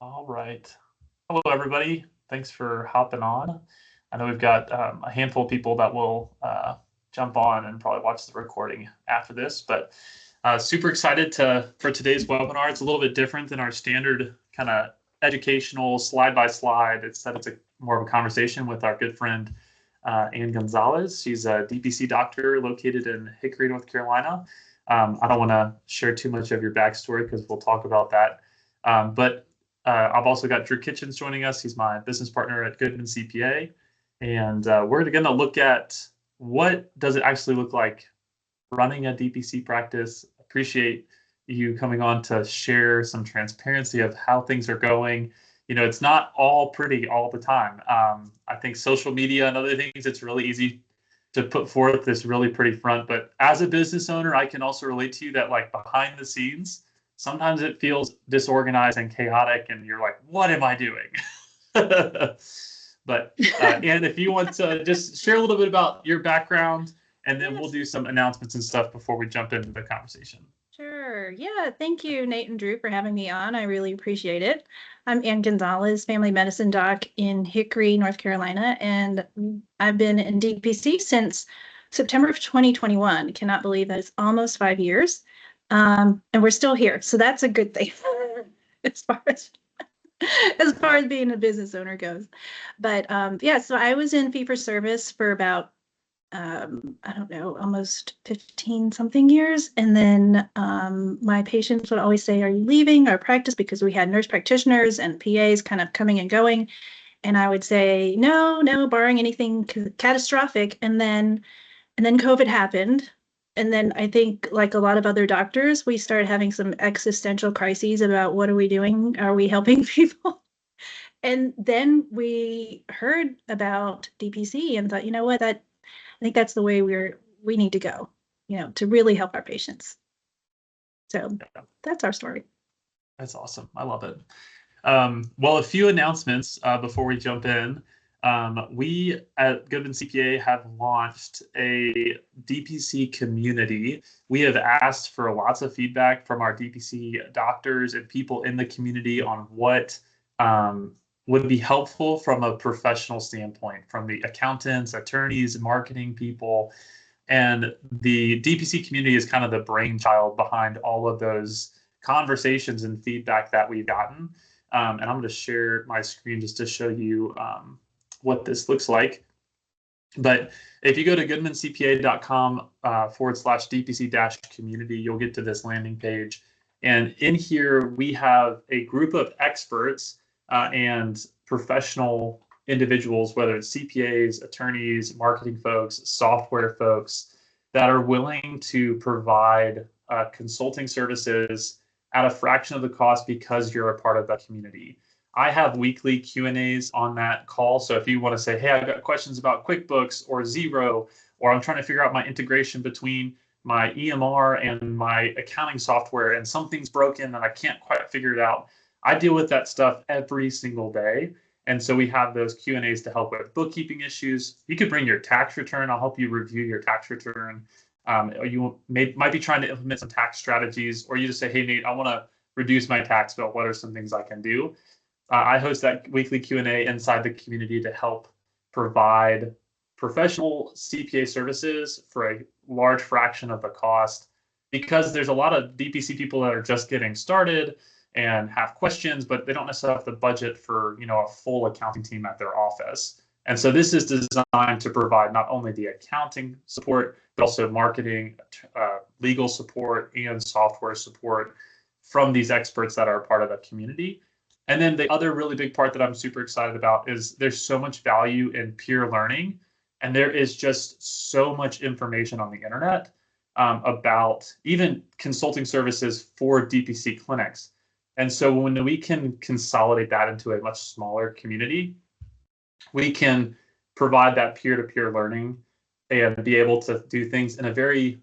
All right. Hello, everybody. Thanks for hopping on. I know we've got a handful of people that will jump on and probably watch the recording after this, but super excited for today's webinar. It's a little bit different than our standard kind of educational slide by slide. It's more of a conversation with our good friend Ann Gonzalez. She's a DPC doctor located in Hickory, North Carolina. I don't want to share too much of your backstory because we'll talk about that. But I've also got Drew Kitchens joining us. He's my business partner at Goodman CPA. And we're going to look at what does it actually look like running a DPC practice. Appreciate you coming on to share some transparency of how things are going. You know, it's not all pretty all the time. I think social media and other things, it's really easy to put forth this really pretty front. But as a business owner, I can also relate to you that like behind the scenes, sometimes it feels disorganized and chaotic, and you're like, what am I doing? But and if you want to just share a little bit about your background, and then we'll do some announcements and stuff before we jump into the conversation. Sure. Yeah. Thank you, Nate and Drew, for having me on. I really appreciate it. I'm Ann Gonzalez, family medicine doc in Hickory, North Carolina, and I've been in DPC since September of 2021. Cannot believe that it's almost 5 years. And we're still here. So that's a good thing as far as being a business owner goes. But yeah, so I was in fee for service for about I don't know, almost 15 something years. And then my patients would always say, are you leaving our practice? Because we had nurse practitioners and PAs kind of coming and going. And I would say, no, barring anything catastrophic. And then COVID happened. And then I think, like a lot of other doctors, we started having some existential crises about what are we doing? Are we helping people? And then we heard about DPC and thought, you know what, I think that's the way we need to go, to really help our patients. So that's our story. That's awesome. I love it. Well, a few announcements before we jump in. We at Goodman CPA have launched a DPC community. We have asked for lots of feedback from our DPC doctors and people in the community on what would be helpful from a professional standpoint, from the accountants, attorneys, marketing people. And the DPC community is kind of the brainchild behind all of those conversations and feedback that we've gotten. And I'm going to share my screen just to show you what this looks like. But if you go to goodmancpa.com /DPC-community, you'll get to this landing page. And in here, we have a group of experts and professional individuals, whether it's CPAs, attorneys, marketing folks, software folks, that are willing to provide consulting services at a fraction of the cost because you're a part of that community. I have weekly Q&As on that call. So if you want to say, hey, I've got questions about QuickBooks or Xero, or I'm trying to figure out my integration between my EMR and my accounting software and something's broken and I can't quite figure it out, I deal with that stuff every single day. And so we have those Q&As to help with bookkeeping issues. You could bring your tax return. I'll help you review your tax return. Or you might be trying to implement some tax strategies, or you just say, hey, Nate, I want to reduce my tax bill. What are some things I can do? I host that weekly Q&A inside the community to help provide professional CPA services for a large fraction of the cost, because there's a lot of DPC people that are just getting started and have questions, but they don't necessarily have the budget for a full accounting team at their office. And so this is designed to provide not only the accounting support, but also marketing, legal support, and software support from these experts that are part of the community. And then the other really big part that I'm super excited about is there's so much value in peer learning. And there is just so much information on the internet about even consulting services for DPC clinics. And so when we can consolidate that into a much smaller community, we can provide that peer-to-peer learning and be able to do things in a very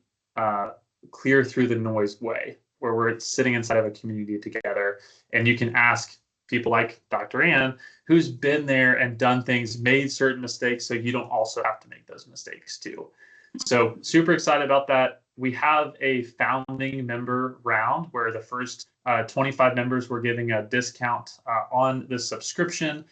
clear through the noise way, where we're sitting inside of a community together, and you can ask people like Dr. Ann, who's been there and done things, made certain mistakes, so you don't also have to make those mistakes too. So super excited about that. we have a founding member round where the first 25 members we're giving a discount on the subscription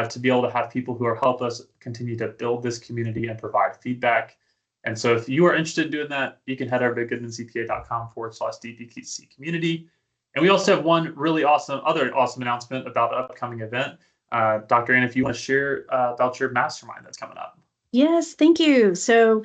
to be able to have people who are help us continue to build this community and provide feedback. And so if you are interested in doing that, you can head over to goodmancpa.com/DPC community. And we also have one really other awesome announcement about the upcoming event. Dr. Ann, if you want to share about your mastermind that's coming up. Yes, thank you. So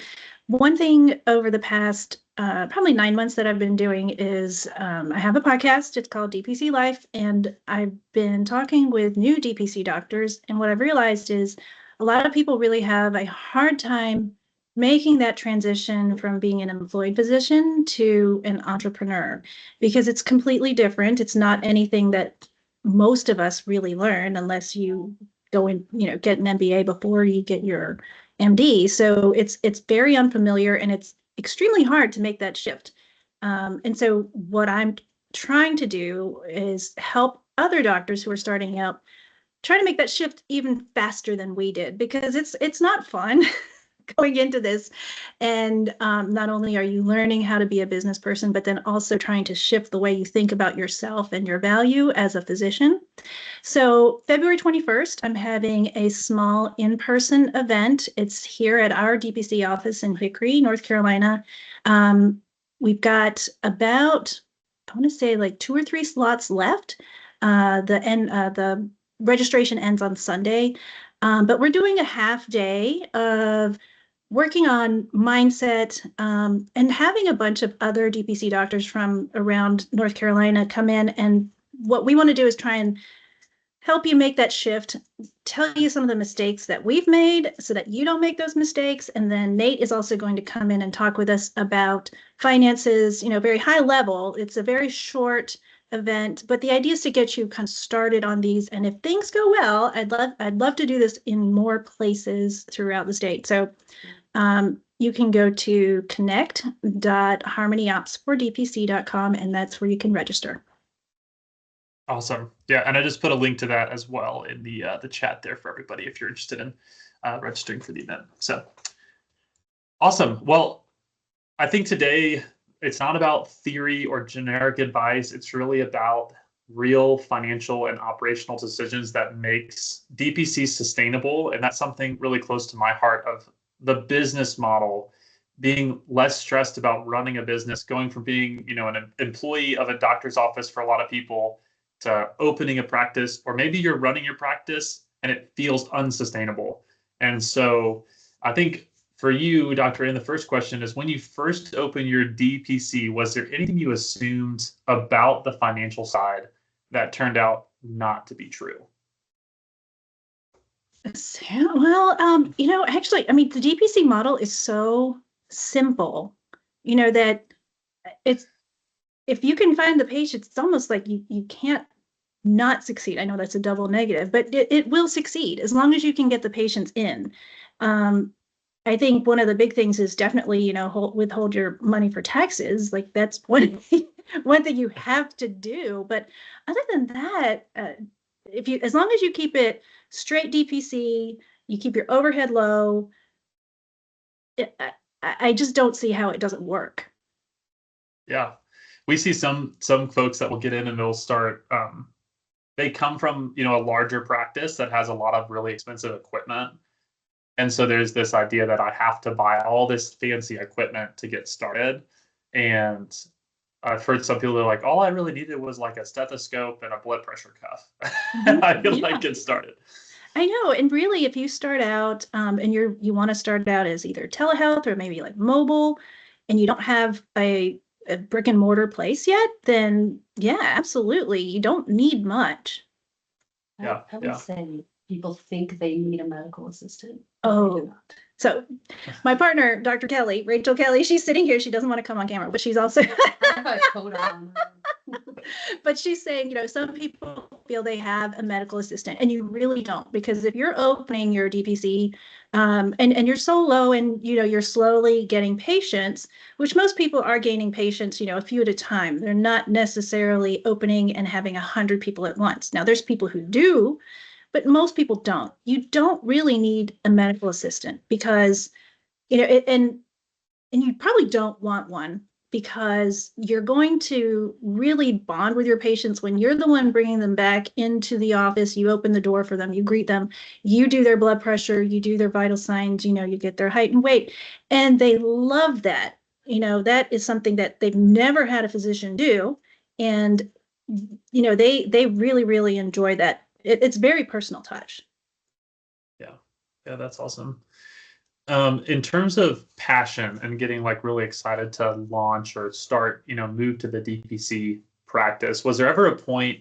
one thing over the past probably 9 months that I've been doing is I have a podcast. It's called DPC Life, and I've been talking with new DPC doctors. And what I've realized is a lot of people really have a hard time making that transition from being an employed physician to an entrepreneur, because it's completely different. It's not anything that most of us really learn unless you go and get an MBA before you get your MD. So it's very unfamiliar, and it's extremely hard to make that shift. And so what I'm trying to do is help other doctors who are starting out try to make that shift even faster than we did, because it's not fun going into this. And not only are you learning how to be a business person, but then also trying to shift the way you think about yourself and your value as a physician. So February 21st, I'm having a small in-person event. It's here at our DPC office in Hickory, North Carolina. We've got about, I want to say like 2 or 3 slots left. The registration ends on Sunday, but we're doing a half day of working on mindset, and having a bunch of other DPC doctors from around North Carolina come in. And what we want to do is try and help you make that shift, tell you some of the mistakes that we've made so that you don't make those mistakes. And then Nate is also going to come in and talk with us about finances, very high level. It's a very short event, but the idea is to get you kind of started on these. And if things go well, I'd love to do this in more places throughout the state. So you can go to connect.harmonyopsfordpc.com, and that's where you can register. Awesome. Yeah, and I just put a link to that as well in the chat there for everybody if you're interested in registering for the event. So awesome. Well, I think today it's not about theory or generic advice. It's really about real financial and operational decisions that makes DPC sustainable. And that's something really close to my heart, of the business model, being less stressed about running a business, going from being, an employee of a doctor's office for a lot of people to opening a practice, or maybe you're running your practice and it feels unsustainable. And so I think for you, Dr. Ann, the first question is, when you first opened your DPC, was there anything you assumed about the financial side that turned out not to be true? Well, actually, I mean, the DPC model is so simple, that it's, if you can find the patients, it's almost like you can't not succeed. I know that's a double negative, but it will succeed as long as you can get the patients in. I think one of the big things is definitely, withhold your money for taxes. Like that's one thing you have to do. But other than that, as long as you keep it straight DPC, you keep your overhead low, I just don't see how it doesn't work. Yeah, we see some folks that will get in and they'll start. They come from a larger practice that has a lot of really expensive equipment, and so there's this idea that I have to buy all this fancy equipment to get started. And I've heard some people that are like, all I really needed was like a stethoscope and a blood pressure cuff. I feel like get started. I know. And really, if you start out and you want to start out as either telehealth or maybe like mobile, and you don't have a brick and mortar place yet, then yeah, absolutely. You don't need much. Yeah. I would say people think they need a medical assistant. Oh, so my partner, Dr. Kelly, Rachel Kelly, she's sitting here. She doesn't want to come on camera, but she's also but she's saying, some people feel they have a medical assistant, and you really don't, because if you're opening your DPC and you're so low and you're slowly getting patients, which most people are gaining patients, a few at a time. They're not necessarily opening and having 100 people at once. Now there's people who do, but most people don't. You don't really need a medical assistant because, and and you probably don't want one, because you're going to really bond with your patients when you're the one bringing them back into the office. You open the door for them, you greet them, you do their blood pressure, you do their vital signs, you get their height and weight, and they love that. That is something that they've never had a physician do. And, they really, really enjoy that. It's very personal touch. Yeah. Yeah, that's awesome. In terms of passion and getting like really excited to launch or start, move to the DPC practice, was there ever a point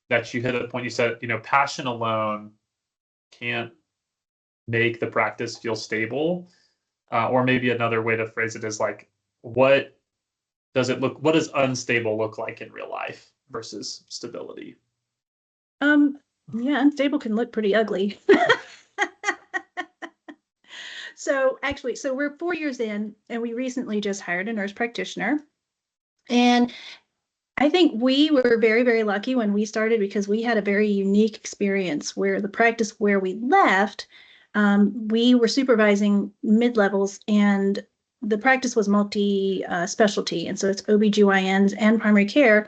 that you hit a point you said, passion alone can't make the practice feel stable? Or maybe another way to phrase it is like, what does unstable look like in real life versus stability? Yeah, unstable can look pretty ugly. So we're 4 years in, and we recently just hired a nurse practitioner. And I think we were very, very lucky when we started, because we had a very unique experience where the practice where we left, we were supervising mid-levels, and the practice was multi-specialty. And so it's OBGYNs and primary care,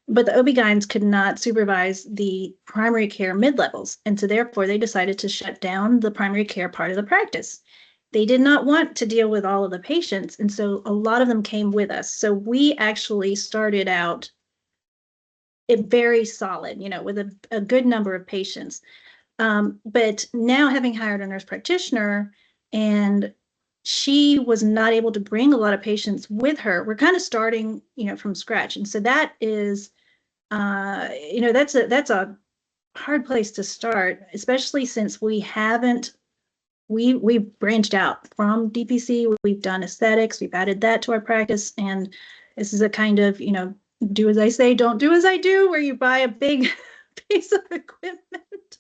but the OB-GYNs could not supervise the primary care mid-levels. And so therefore they decided to shut down the primary care part of the practice. They did not want to deal with all of the patients. And so a lot of them came with us. So we actually started out very solid, with a good number of patients. But now, having hired a nurse practitioner, and she was not able to bring a lot of patients with her, we're kind of starting, from scratch. And so that is, that's a hard place to start, especially since we've branched out from DPC. We've done aesthetics, we've added that to our practice. And this is a kind of, do as I say, don't do as I do, where you buy a big piece of equipment.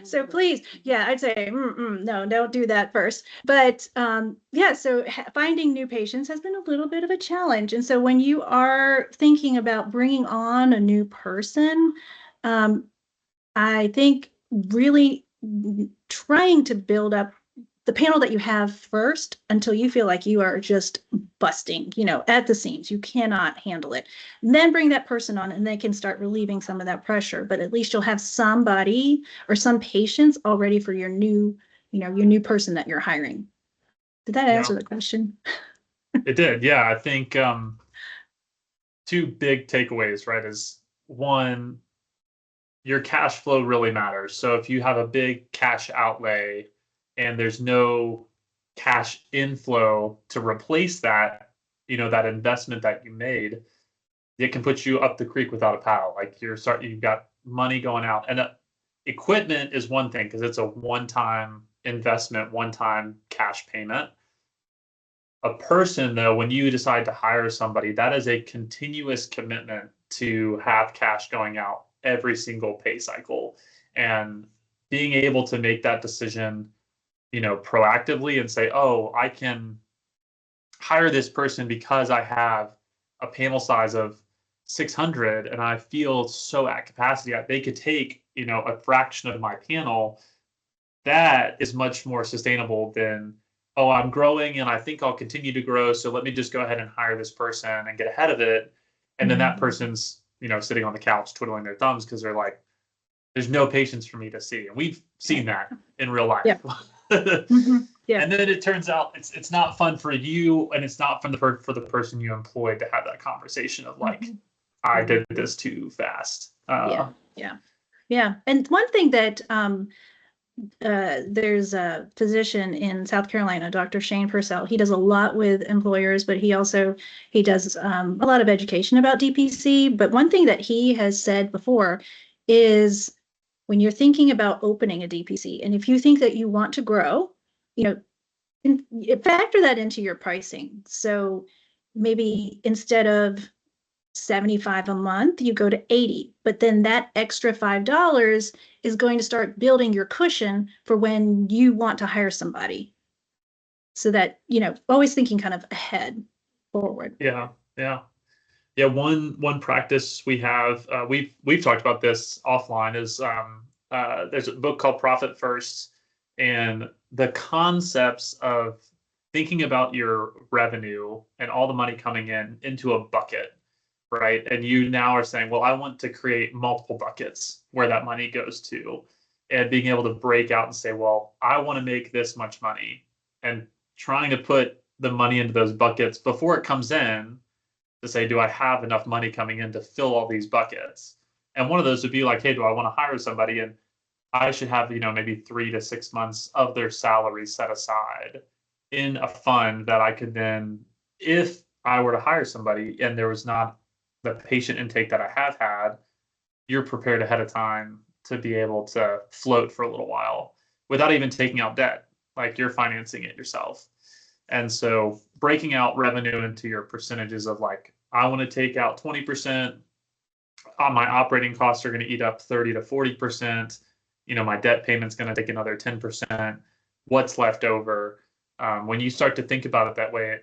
So please, I'd say, no, don't do that first. But so finding new patients has been a little bit of a challenge. And so when you are thinking about bringing on a new person, I think really trying to build up the panel that you have first until you feel like you are just busting, at the seams. You cannot handle it. And then bring that person on, and they can start relieving some of that pressure. But at least you'll have somebody or some patients already for your new person that you're hiring. Did that answer the question? It did. Yeah. I think two big takeaways, right, is one, your cash flow really matters. So if you have a big cash outlay and there's no cash inflow to replace that, that investment that you made, it can put you up the creek without a paddle. Like you've got money going out, and equipment is one thing because it's a one-time investment, one-time cash payment. A person, though, when you decide to hire somebody, that is a continuous commitment to have cash going out every single pay cycle, and being able to make that decision, proactively and say, oh, I can hire this person because I have a panel size of 600 and I feel so at capacity, they could take, a fraction of my panel. That is much more sustainable than, oh, I'm growing and I think I'll continue to grow, so let me just go ahead and hire this person and get ahead of it. And then that person's, sitting on the couch twiddling their thumbs because they're like, there's no patience for me to see. And we've seen that in real life. Yeah. Yeah. And then it turns out it's not fun for you, and it's not fun for the person you employed to have that conversation of like, I did this too fast. Yeah. And one thing that there's a physician in South Carolina, Dr. Shane Purcell. He does a lot with employers, but he does a lot of education about DPC. But one thing that he has said before is, when you're thinking about opening a DPC, and if you think that you want to grow, factor that into your pricing. So maybe instead of $75 a month, you go to $80, but then that extra $5 is going to start building your cushion for when you want to hire somebody. So that, always thinking kind of ahead, forward. Yeah. One practice we have, we've talked about this offline, is there's a book called Profit First, and the concepts of thinking about your revenue and all the money coming in into a bucket, right? And you now are saying, well, I want to create multiple buckets where that money goes to, and being able to break out and say, well, I want to make this much money, and trying to put the money into those buckets before it comes in to say, do I have enough money coming in to fill all these buckets? And one of those would be like, hey, do I want to hire somebody? And I should have, maybe 3 to 6 months of their salary set aside in a fund that I could then, if I were to hire somebody and there was not the patient intake that I have had, you're prepared ahead of time to be able to float for a little while without even taking out debt. Like, you're financing it yourself. And so breaking out revenue into your percentages of, like, I want to take out 20%, my operating costs are going to eat up 30 to 40%. My debt payment's going to take another 10%. What's left over? When you start to think about it that way,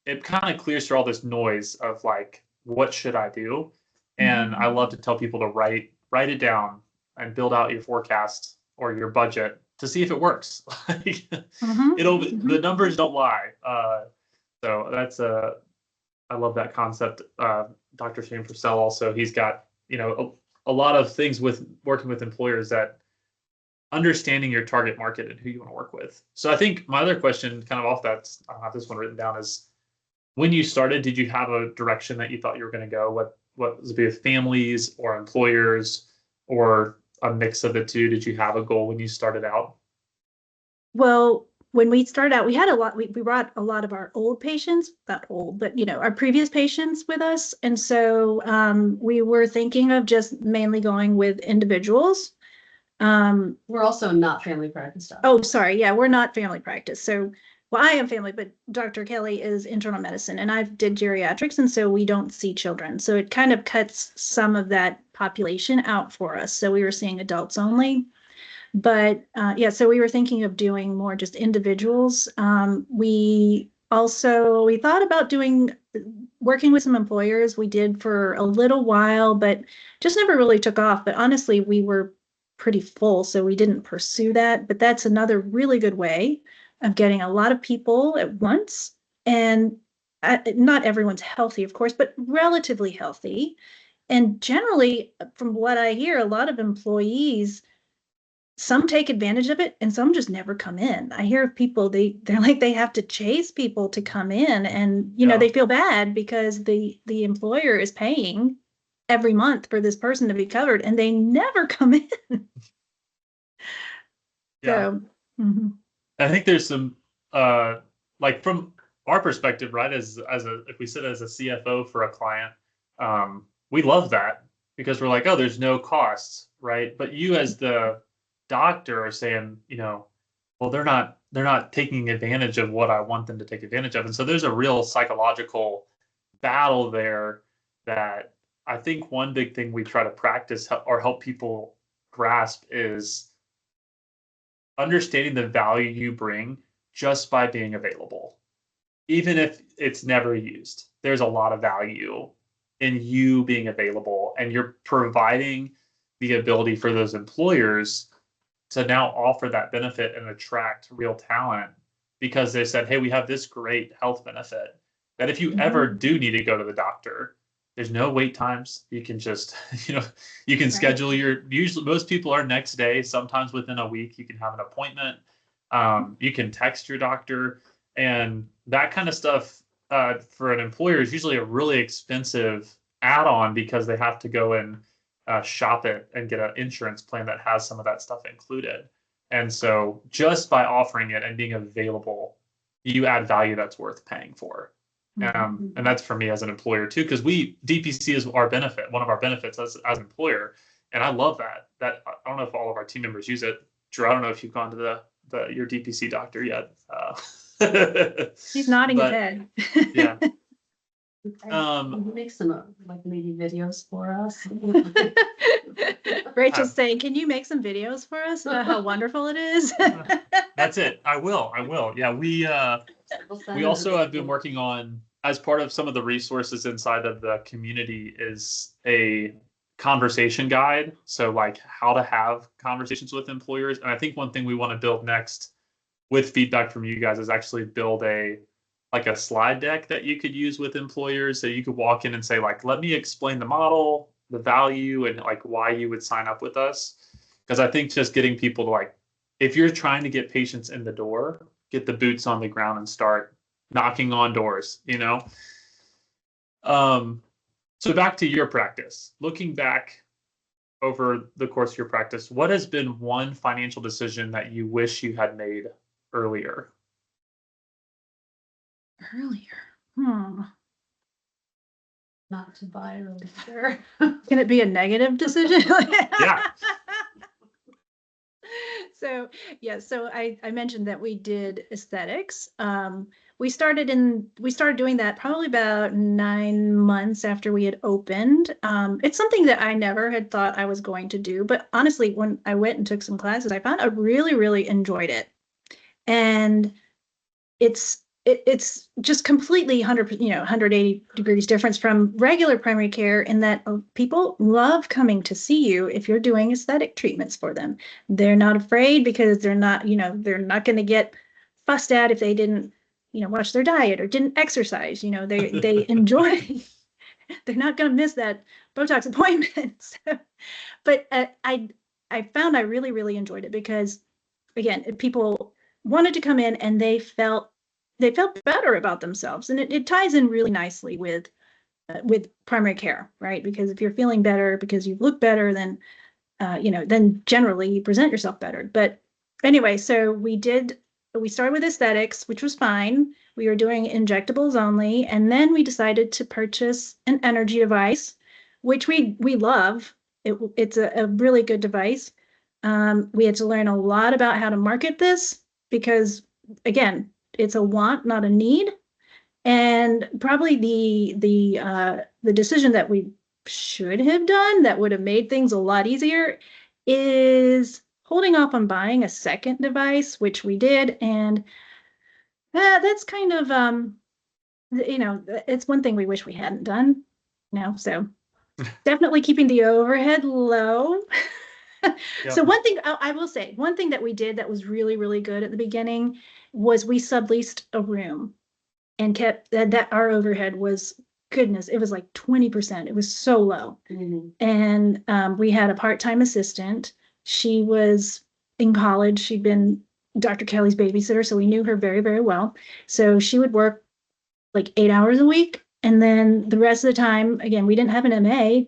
it kind of clears through all this noise of, like, what should I do? And I love to tell people to write it down and build out your forecast or your budget to see if it works. The numbers don't lie. So that's I love that concept. Dr. Shane Purcell also, he's got, a lot of things with working with employers, that understanding your target market and who you want to work with. So I think my other question, kind of off that, I don't have this one written down, is when you started, did you have a direction that you thought you were going to go? What was it, with families or employers, or a mix of the two? Did you have a goal when you started out? Well, when we started out, we had we brought a lot of our old patients, not old, but our previous patients with us. And so we were thinking of just mainly going with individuals. We're also not family practice doctors. Oh, sorry. Yeah, we're not family practice. So, well, I am family, but Dr. Kelly is internal medicine, and I did geriatrics, and so we don't see children. So it kind of cuts some of that population out for us. So we were seeing adults only. But so we were thinking of doing more just individuals. We thought about working with some employers. We did for a little while, but just never really took off. But honestly, we were pretty full, so we didn't pursue that. But that's another really good way of getting a lot of people at once. And not everyone's healthy, of course, but relatively healthy. And generally, from what I hear, a lot of employees, some take advantage of it and some just never come in. I hear of people, they're like, they have to chase people to come in, and they feel bad because the employer is paying every month for this person to be covered and they never come in. Yeah. So I think there's some like, from our perspective, right, as if we sit as a CFO for a client, we love that, because we're like, oh, there's no costs, right? But you as the doctor are saying, well, they're not taking advantage of what I want them to take advantage of. And so there's a real psychological battle there that I think one big thing we try to practice or help people grasp is understanding the value you bring just by being available. Even if it's never used, there's a lot of value in you being available, and you're providing the ability for those employers to now offer that benefit and attract real talent, because they said, hey, we have this great health benefit that if you ever do need to go to the doctor, there's no wait times. You can just, you can schedule usually most people are next day, sometimes within a week, you can have an appointment. You can text your doctor, and that kind of stuff for an employer is usually a really expensive add-on, because they have to go and shop it and get an insurance plan that has some of that stuff included. And so just by offering it and being available, you add value that's worth paying for. And that's for me as an employer too, because DPC is our benefit, one of our benefits as an employer. And I love that. I don't know if all of our team members use it. Drew, I don't know if you've gone to your DPC doctor yet. He's nodding his head. Yeah. Make some maybe videos for us. Rachel's saying, can you make some videos for us about how wonderful it is? That's it. I will. Yeah, we also have been working on, as part of some of the resources inside of the community, is a conversation guide. So, like, how to have conversations with employers. And I think one thing we want to build next with feedback from you guys, is actually build a slide deck that you could use with employers, that you could walk in and say, like, let me explain the model, the value, and like why you would sign up with us. Because I think just getting people to, like, if you're trying to get patients in the door, get the boots on the ground and start knocking on doors, you know? So back to your practice, looking back over the course of your practice, what has been one financial decision that you wish you had made earlier? Earlier. Not to buy earlier. Can it be a negative decision? Yeah. So yeah, so I mentioned that we did aesthetics. We started doing that probably about 9 months after we had opened. It's something that I never had thought I was going to do, but honestly, when I went and took some classes, I found I really, really enjoyed it. And it's just completely 180 degrees difference from regular primary care, in that people love coming to see you if you're doing aesthetic treatments for them. They're not afraid because they're not going to get fussed at if they didn't, watch their diet or didn't exercise. They enjoy. They're not going to miss that Botox appointment. But I found I really, really enjoyed it because, again, people wanted to come in and they felt better about themselves, and it ties in really nicely with primary care, right? Because if you're feeling better because you look better, then then generally you present yourself better. But anyway, so we started with aesthetics, which was fine. We were doing injectables only, and then we decided to purchase an energy device, which we love. It's a really good device. We had to learn a lot about how to market this because, again, it's a want, not a need. And probably the decision that we should have done that would have made things a lot easier is holding off on buying a second device, which we did. And that's kind of, it's one thing we wish we hadn't done. So definitely keeping the overhead low. Yep. So one thing I will say, one thing that we did that was really, really good at the beginning was we subleased a room and kept that our overhead was, goodness, it was like 20%. It was so low. Mhm. And we had a part-time assistant. She was in college. She'd been Dr. Kelly's babysitter, so we knew her very, very well. So she would work like 8 hours a week. And then the rest of the time, again, we didn't have an MA.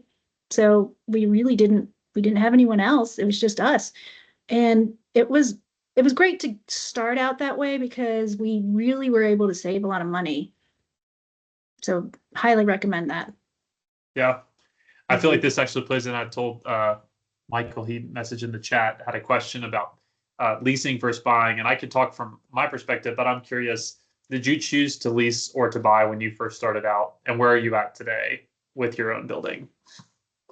So we didn't have anyone else. It was just us. And it was great to start out that way because we really were able to save a lot of money. So highly recommend that. Yeah. I feel like this actually plays in. I told Michael, he messaged in the chat, had a question about leasing versus buying. And I could talk from my perspective, but I'm curious, did you choose to lease or to buy when you first started out? And where are you at today with your own building?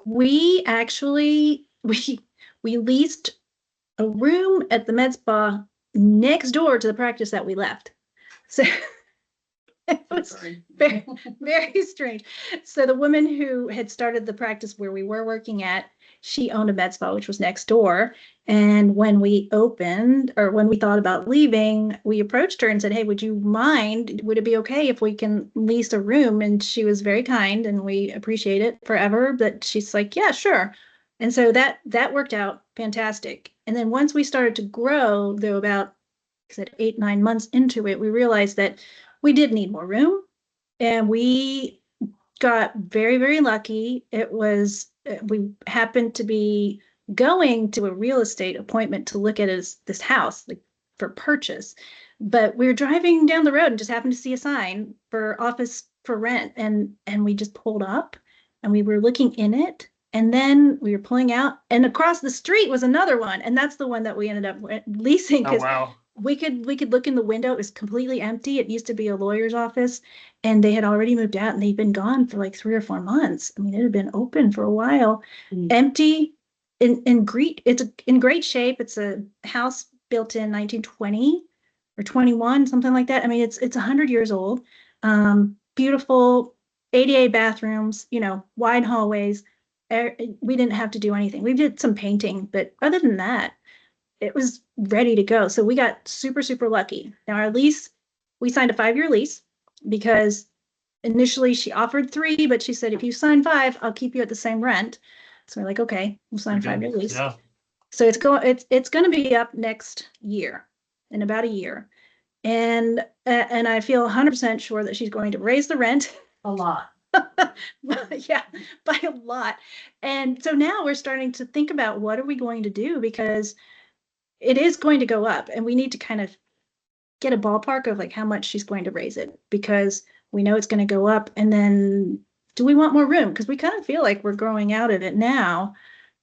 We actually, we leased a room at the med spa next door to the practice that we left. So it was very, very strange. So the woman who had started the practice where we were working at, she owned a med spa, which was next door. And when we opened, or when we thought about leaving, we approached her and said, hey, would it be okay if we can lease a room? And she was very kind, and we appreciate it forever. But she's like, yeah, sure. And so that worked out fantastic. And then once we started to grow, though, about, I said, 8, 9 months into it, we realized that we did need more room, and we got very, very lucky. We happened to be going to a real estate appointment to look at this house, like, for purchase. But we were driving down the road and just happened to see a sign for office for rent, and we just pulled up and we were looking in it. And then we were pulling out, and across the street was another one, and that's the one that we ended up leasing. Oh, wow. We could look in the window. It was completely empty. It used to be a lawyer's office, and they had already moved out, and they'd been gone for like 3 or 4 months. I mean, it had been open for a while, empty, it's in great shape. It's a house built in 1920 or 21, something like that. I mean, it's 100 years old. Beautiful ADA bathrooms, wide hallways. We didn't have to do anything. We did some painting, but other than that, it was ready to go. So we got super, super lucky. Now our lease, we signed a 5-year lease because initially she offered 3, but she said, if you sign 5, I'll keep you at the same rent. So we're like, okay, we'll sign a 5-year lease. Yeah. So it's going to be up next year, in about a year. And I feel 100% sure that she's going to raise the rent. A lot. Yeah, by a lot. And so now we're starting to think about what are we going to do, because it is going to go up, and we need to kind of get a ballpark of like how much she's going to raise it, because we know it's going to go up. And then do we want more room? Because we kind of feel like we're growing out of it now.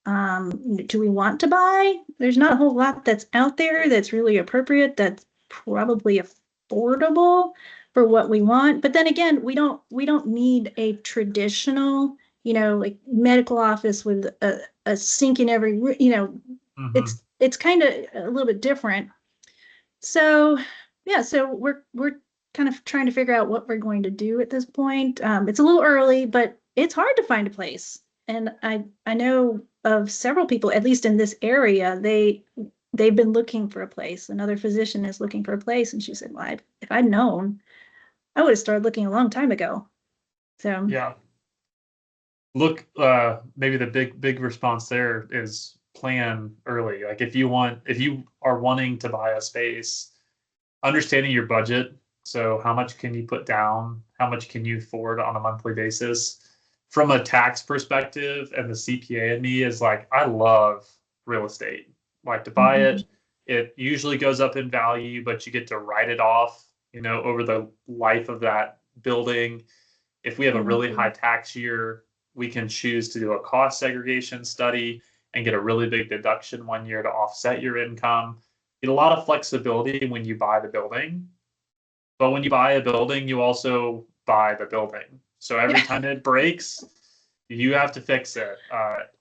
Do we want to buy? There's not a whole lot that's out there that's really appropriate, that's probably affordable for what we want. But then again, we don't need a traditional, like medical office with a sink in every room. Mhm. It's kind of a little bit different. So yeah, so we're kind of trying to figure out what we're going to do at this point. It's a little early, but it's hard to find a place. And I know of several people, at least in this area, they've been looking for a place. Another physician is looking for a place, and she said, "Well, if I'd known, I would have started looking a long time ago." So Yeah. Look, maybe the big response there is plan early. Like if you are wanting to buy a space, understanding your budget. So how much can you put down? How much can you afford on a monthly basis? From a tax perspective, and the CPA in me is like, I love real estate. Like to buy it, it usually goes up in value, but you get to write it off, over the life of that building. If we have a really high tax year, we can choose to do a cost segregation study and get a really big deduction one year to offset your income. Get a lot of flexibility when you buy the building. But when you buy a building, you also buy the building. So every time it breaks, you have to fix it.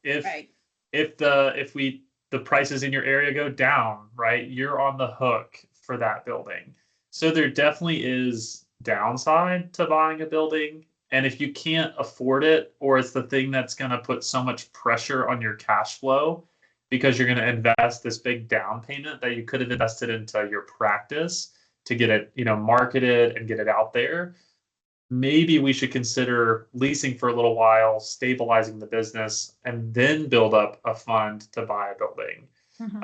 If the prices in your area go down, right, you're on the hook for that building. So there definitely is downside to buying a building. And if you can't afford it, or it's the thing that's going to put so much pressure on your cash flow because you're going to invest this big down payment that you could have invested into your practice to get it, marketed and get it out there, maybe we should consider leasing for a little while, stabilizing the business, and then build up a fund to buy a building.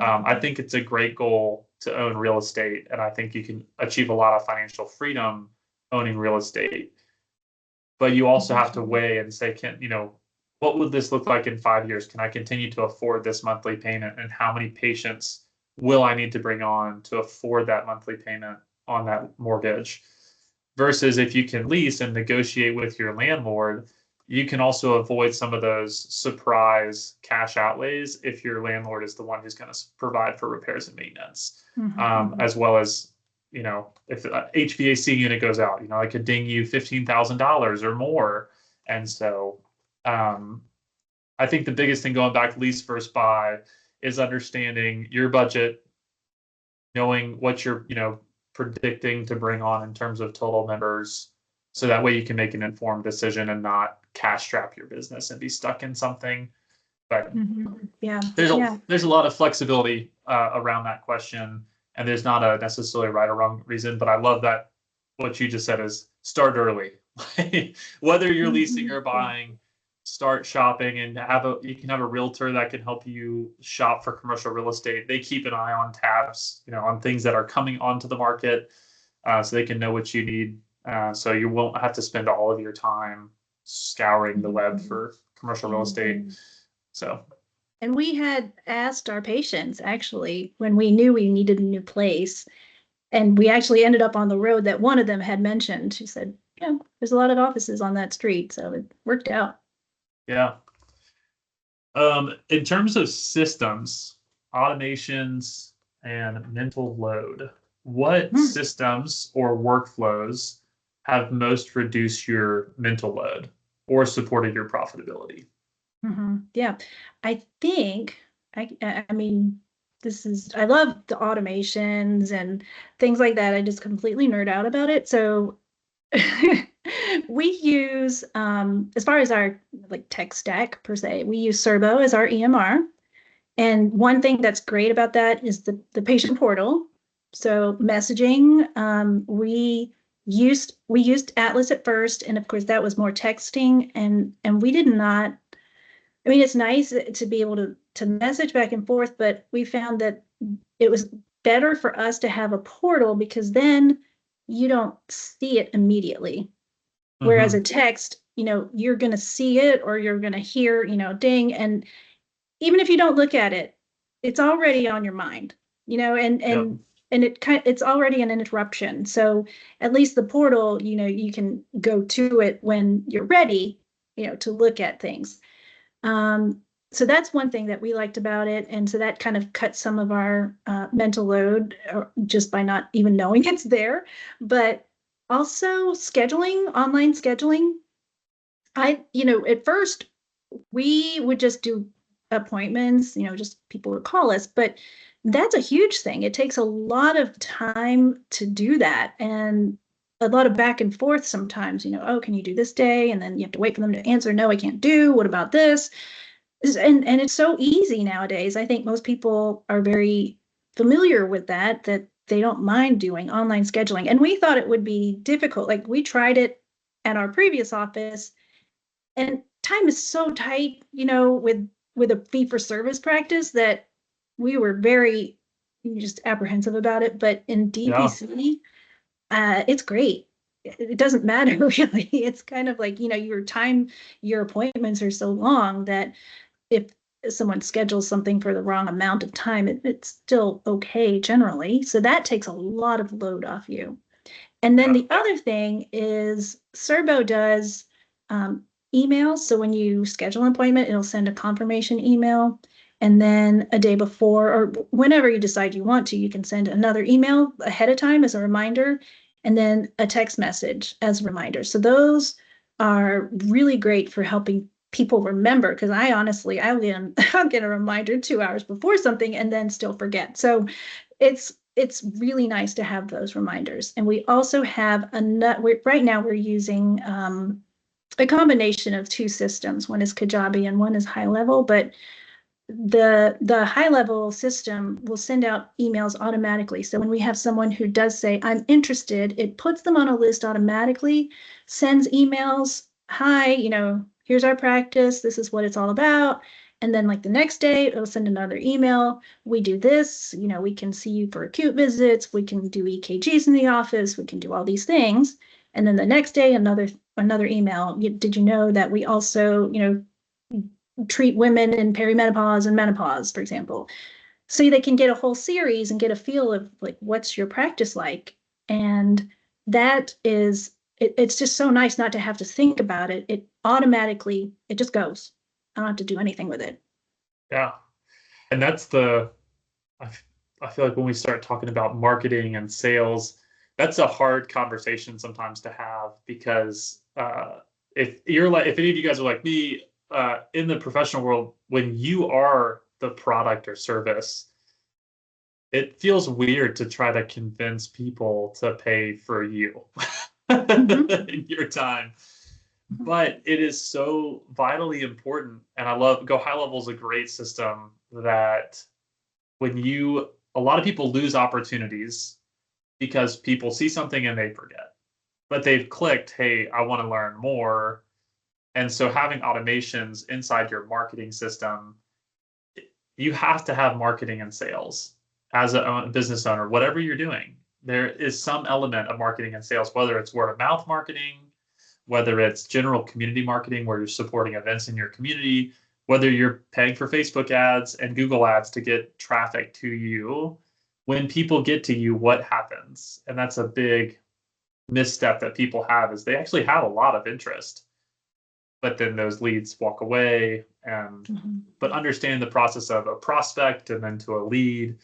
I think it's a great goal to own real estate, and I think you can achieve a lot of financial freedom owning real estate. But you also have to weigh and say, what would this look like in 5 years? Can I continue to afford this monthly payment? And how many patients will I need to bring on to afford that monthly payment on that mortgage? Versus if you can lease and negotiate with your landlord, you can also avoid some of those surprise cash outlays if your landlord is the one who's going to provide for repairs and maintenance, as well as, if the HVAC unit goes out, it could ding you $15,000 or more. And so I think the biggest thing going back to lease versus buy is understanding your budget, knowing what you're, predicting to bring on in terms of total members. So that way you can make an informed decision and not cash strap your business and be stuck in something. But there's a lot of flexibility around that question, and there's not a necessarily right or wrong reason. But I love that what you just said is start early. Whether you're leasing or buying, start shopping, and you can have a realtor that can help you shop for commercial real estate. They keep an eye on tabs, on things that are coming onto the market, so they can know what you need. So you won't have to spend all of your time scouring the web for commercial real estate. So. And we had asked our patients, actually, when we knew we needed a new place, and we actually ended up on the road that one of them had mentioned. She said, yeah, there's a lot of offices on that street, so it worked out. Yeah. In terms of systems, automations, and mental load, what systems or workflows have most reduced your mental load or supported your profitability? Yeah, I think, I mean, I love the automations and things like that. I just completely nerd out about it. So we use, as far as our like tech stack per se, we use Serbo as our EMR. And one thing that's great about that is the patient portal. So messaging, we used Atlas at first, and of course that was more texting, and we did not. I mean, it's nice to be able to message back and forth, but we found that it was better for us to have a portal because then you don't see it immediately. Whereas a text, you're going to see it or you're going to hear, ding. And even if you don't look at it, it's already on your mind, and it's already an interruption. So at least the portal, you can go to it when you're ready, to look at things. So that's one thing that we liked about it. And so that kind of cuts some of our mental load just by not even knowing it's there. But also scheduling, online scheduling. At first we would just do appointments, just people would call us, but that's a huge thing. It takes a lot of time to do that and a lot of back and forth sometimes, oh, can you do this day? And then you have to wait for them to answer, no, I can't do. What about this? And it's so easy nowadays. I think most people are very familiar with that they don't mind doing online scheduling. And we thought it would be difficult. Like we tried it at our previous office and time is so tight, with a fee for service practice that we were very just apprehensive about it. But in DPC, it's great. It doesn't matter really. It's kind of like, your appointments are so long that if someone schedules something for the wrong amount of time, it's still okay generally. So that takes a lot of load off you. And then the other thing is Serbo does emails. So when you schedule an appointment, it'll send a confirmation email. And then a day before, or whenever you decide you want to, you can send another email ahead of time as a reminder, and then a text message as a reminder. So those are really great for helping people remember, because I honestly, I'll get a reminder 2 hours before something and then still forget. So it's really nice to have those reminders. And we also have right now we're using a combination of two systems. One is Kajabi and one is High Level, but the High Level system will send out emails automatically. So when we have someone who does say, I'm interested, it puts them on a list automatically, sends emails, hi, here's our practice, this is what it's all about. And then like the next day, it'll send another email. We do this, we can see you for acute visits. We can do EKGs in the office. We can do all these things. And then the next day, another email. Did you know that we also, treat women in perimenopause and menopause, for example? So they can get a whole series and get a feel of like, what's your practice like? And that is, it's just so nice not to have to think about it. It automatically, it just goes. I don't have to do anything with it. Yeah. And that's I feel like when we start talking about marketing and sales, that's a hard conversation sometimes to have, because if any of you guys are like me, in the professional world, when you are the product or service, it feels weird to try to convince people to pay for you in your time. But it is so vitally important. And I love Go High Level is a great system that a lot of people lose opportunities because people see something and they forget, but they've clicked, hey, I want to learn more. And so having automations inside your marketing system, you have to have marketing and sales as a business owner, whatever you're doing. There is some element of marketing and sales, whether it's word of mouth marketing, whether it's general community marketing where you're supporting events in your community, whether you're paying for Facebook ads and Google ads to get traffic to you. When people get to you, what happens? And that's a big misstep that people have, is they actually have a lot of interest, but then those leads walk away. And but understand the process of a prospect and then to a lead,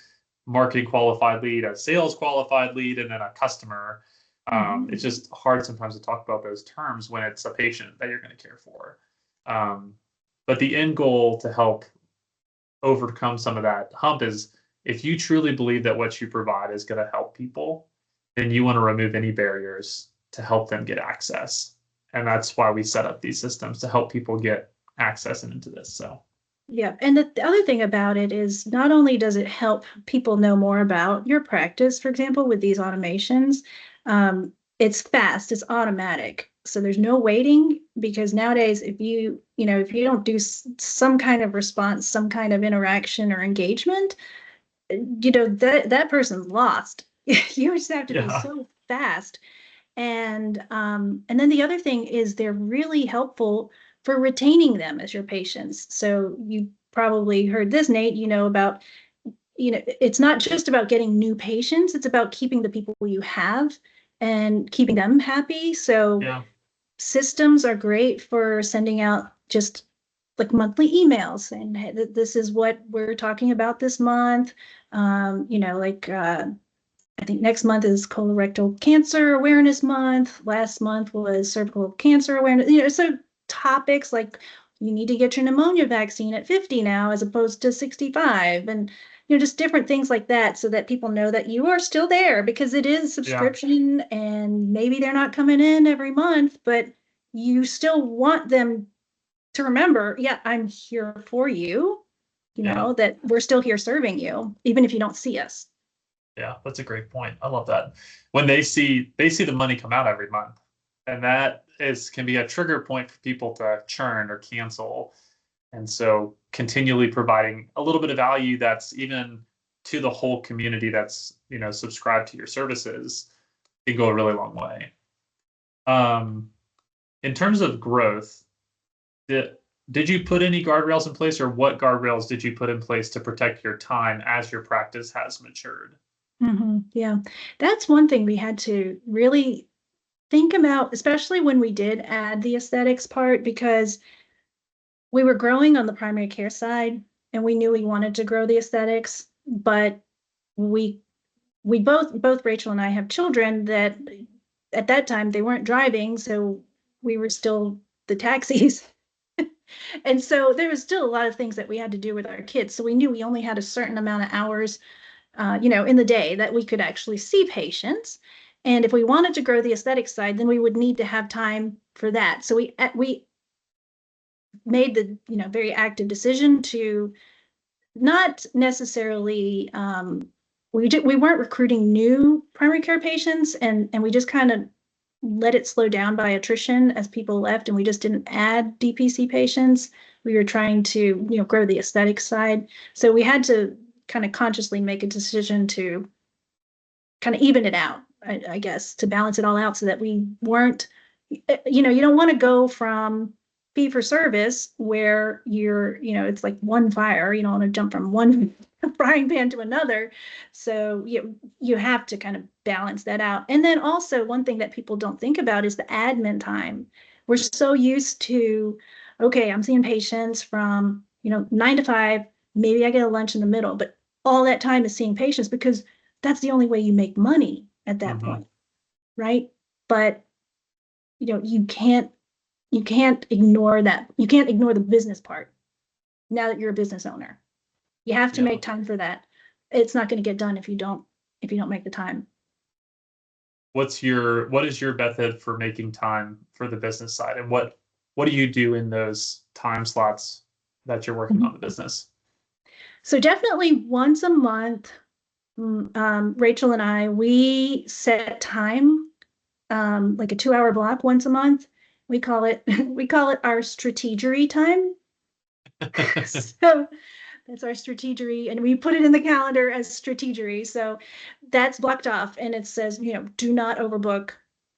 marketing qualified lead, a sales qualified lead, and then a customer. It's just hard sometimes to talk about those terms when it's a patient that you're going to care for. But the end goal to help overcome some of that hump is, if you truly believe that what you provide is going to help people, then you want to remove any barriers to help them get access. And that's why we set up these systems, to help people get access into this. So Yeah. And the other thing about it is not only does it help people know more about your practice, for example, with these automations, it's fast, it's automatic. So there's no waiting because nowadays, if you don't do some kind of response, some kind of interaction or engagement, that person's lost. You just have to be Yeah. so fast. And then the other thing is they're really helpful for retaining them as your patients. So you probably heard this, Nate, about, it's not just about getting new patients, it's about keeping the people you have and keeping them happy. So Yeah. systems are great for sending out just like monthly emails and hey, this is what we're talking about this month. I think next month is colorectal cancer awareness month. Last month was cervical cancer awareness. So topics like you need to get your pneumonia vaccine at 50 now as opposed to 65, and just different things like that, so that people know that you are still there because it is Yeah. subscription and maybe they're not coming in every month, but you still want them to remember, yeah, I'm here for you, Yeah. that we're still here serving you, even if you don't see us. Yeah, that's a great point. I love that. When they see the money come out every month, and that is can be a trigger point for people to churn or cancel. And so continually providing a little bit of value that's even to the whole community that's, subscribed to your services can go a really long way. Um, in terms of growth, did, did you put any guardrails in place, or what guardrails did you put in place to protect your time as your practice has matured? Yeah, that's one thing we had to really think about, especially when we did add the aesthetics part, because we were growing on the primary care side and we knew we wanted to grow the aesthetics, but we both Rachel and I have children that at that time they weren't driving, so we were still the taxis. And so there was still a lot of things that we had to do with our kids. So we knew we only had a certain amount of hours in the day that we could actually see patients. And if we wanted to grow the aesthetic side, then we would need to have time for that. So we made the very active decision to not necessarily we weren't recruiting new primary care patients, and we just kind of let it slow down by attrition as people left, and we just didn't add DPC patients. We were trying to grow the aesthetic side, so we had to kind of consciously make a decision to kind of even it out, I guess, to balance it all out so that we weren't, you don't want to go from fee for service where it's like one fire, you don't want to jump from one frying pan to another. So you have to kind of balance that out. And then also one thing that people don't think about is the admin time. We're so used to, okay, I'm seeing patients from, 9 to 5, maybe I get a lunch in the middle, but all that time is seeing patients because that's the only way you make money at that Mm-hmm. point, right? But you can't ignore that. You can't ignore the business part now that you're a business owner. You have to Yeah. make time for that. It's not going to get done if you don't make the time. What is your method for making time for the business side, and what do you do in those time slots that you're working on the business? So definitely once a month, Rachel and I, we set time, like a 2-hour block once a month. We call it we call it our strategery time. So that's our strategery, and we put it in the calendar as strategery. So that's blocked off, and it says, do not overbook,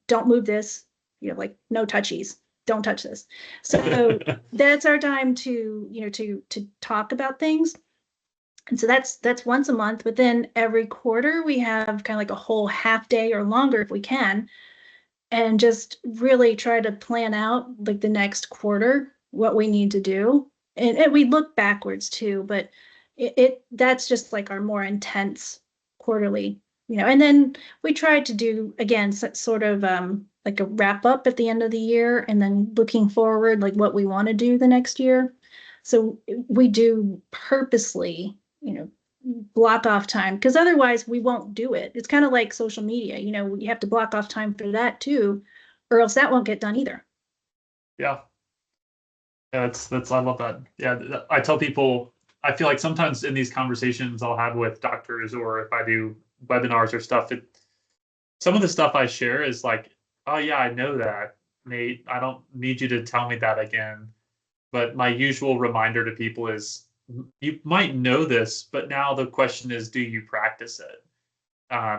don't move this, like no touchies, don't touch this. So that's our time to talk about things. And so that's once a month, but then every quarter we have kind of like a whole half day or longer if we can, and just really try to plan out like the next quarter, what we need to do. And we look backwards too, but that's just like our more intense quarterly, and then we try to do again sort of like a wrap up at the end of the year and then looking forward, like what we want to do the next year. So we do purposely, block off time because otherwise we won't do it. It's kind of like social media, you have to block off time for that too, or else that won't get done either. Yeah. Yeah, that's I love that. Yeah, I tell people I feel like sometimes in these conversations I'll have with doctors or if I do webinars or stuff, some of the stuff I share is like, oh yeah, I know that, Nate. I don't need you to tell me that again. But my usual reminder to people is you might know this, but now the question is, do you practice it?